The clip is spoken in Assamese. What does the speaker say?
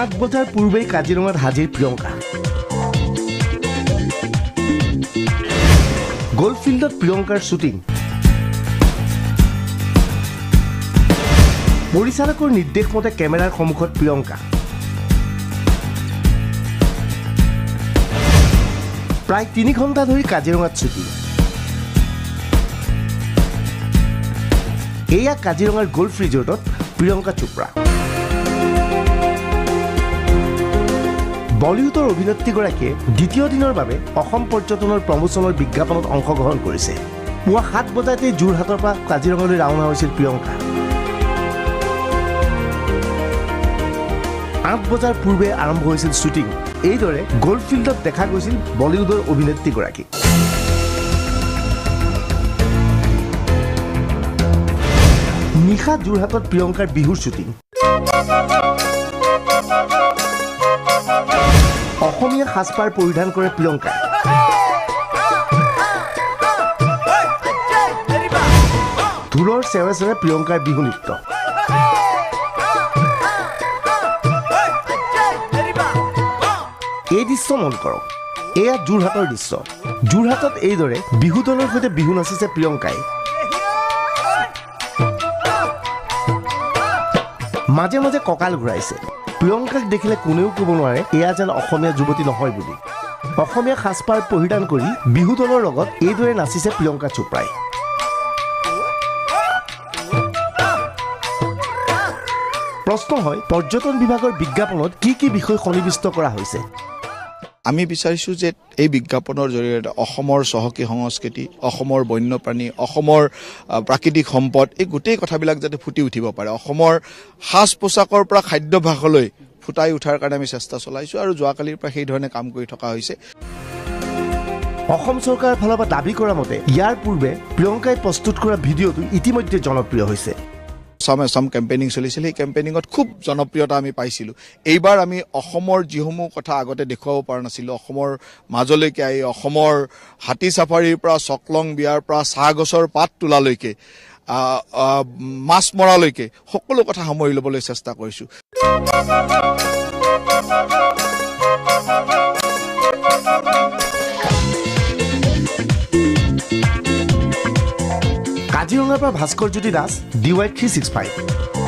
8 বছৰ পূৰ্বেই কাজিৰঙাত হাজিৰ প্ৰিয়ংকা গল্ফ ফিল্ডত প্ৰিয়ংকাৰ শ্বুটিং পৰিচালকৰ নিৰ্দেশ মতে কেমেৰাৰ সন্মুখত প্ৰিয়ংকা প্ৰায় 3 ঘণ্টা ধৰি কাজিৰঙাত শ্বুটিং এয়া কাজিৰঙাৰ গল্ফ ৰিজৰ্টত প্ৰিয়ংকা চোপ্ৰা বলিউডৰ অভিনেত্ৰীগৰাকীয়ে দ্বিতীয় দিনৰ বাবে অসম পৰ্যটনৰ প্ৰমোচনৰ বিজ্ঞাপনত অংশগ্ৰহণ কৰিছে পুৱা 7 বজাতে যোৰহাটৰ পৰা কাজিৰঙালৈ ৰাওনা হৈছিল প্ৰিয়ংকা 8 বজাৰ পূৰ্বে আৰম্ভ হৈছিল শ্বুটিং এইদৰে গল্ফ ফিল্ডত দেখা গৈছিল বলিউডৰ অভিনেত্ৰীগৰাকী নিশা যোৰহাটত প্ৰিয়ংকাৰ বিহুৰ শ্বুটিং অসমীয়া সাজপাৰ পৰিধান কৰে প্ৰিয়ংকা ঢোলৰ চেৱে চেৱে প্ৰিয়ংকাৰ বিহু নৃত্য এই দৃশ্য মন কৰক এয়া যোৰহাটৰ দৃশ্য যোৰহাটত এইদৰে বিহু দলৰ সৈতে বিহু নাচিছে প্ৰিয়ংকাই মাজে মাজে কঁকাল ঘূৰাইছে প্ৰিয়ংকাক দেখিলে কোনেও ক'ব নোৱাৰে এয়া যেন অসমীয়া যুৱতী নহয় বুলি অসমীয়া সাজপাৰ পৰিধান কৰি বিহু দলৰ লগত এইদৰে নাচিছে প্ৰিয়ংকা চোপ্ৰাই প্ৰশ্ন হয় পৰ্যটন বিভাগৰ বিজ্ঞাপনত কি বিষয় সন্নিৱিষ্ট কৰা হৈছে আমি বিচাৰিছো যে এই বিজ্ঞাপনৰ জৰিয়তে অসমৰ চহকী সংস্কৃতি অসমৰ বন্যপ্ৰাণী অসমৰ প্ৰাকৃতিক সম্পদ এই গোটেই কথাবিলাক যাতে ফুটি উঠিব পাৰে অসমৰ সাজ পোছাকৰ পৰা খাদ্যভাসলৈ ফুটাই উঠাৰ কাৰণে আমি চেষ্টা চলাইছো আৰু যোৱাকালিৰ পৰা সেই ধৰণে কাম কৰি থকা হৈছে অসম চৰকাৰৰ ফালৰ পৰা দাবী কৰা মতে ইয়াৰ পূৰ্বে প্ৰিয়ংকাই প্ৰস্তুত কৰা ভিডিঅ'টো ইতিমধ্যে জনপ্ৰিয় হৈছে আসাম কেম্পেইনিং চলিছিল এই কেম্পেইনিঙত খুব জনপ্ৰিয়তা আমি পাইছিলো এইবাৰ আমি অসমৰ যিসমূহ কথা আগতে দেখুৱাব পৰা নাছিলো অসমৰ মাজলৈকে আহি অসমৰ হাতী সাফাৰীৰ পৰা চকলং বিয়াৰ পৰা চাহ গছৰ পাত তোলালৈকে মাছ মৰালৈকে সকলো কথা সামৰি ল'বলৈ চেষ্টা কৰিছো কাজিৰঙাৰ পৰা ভাস্কৰজ্যোতি দাস DY 365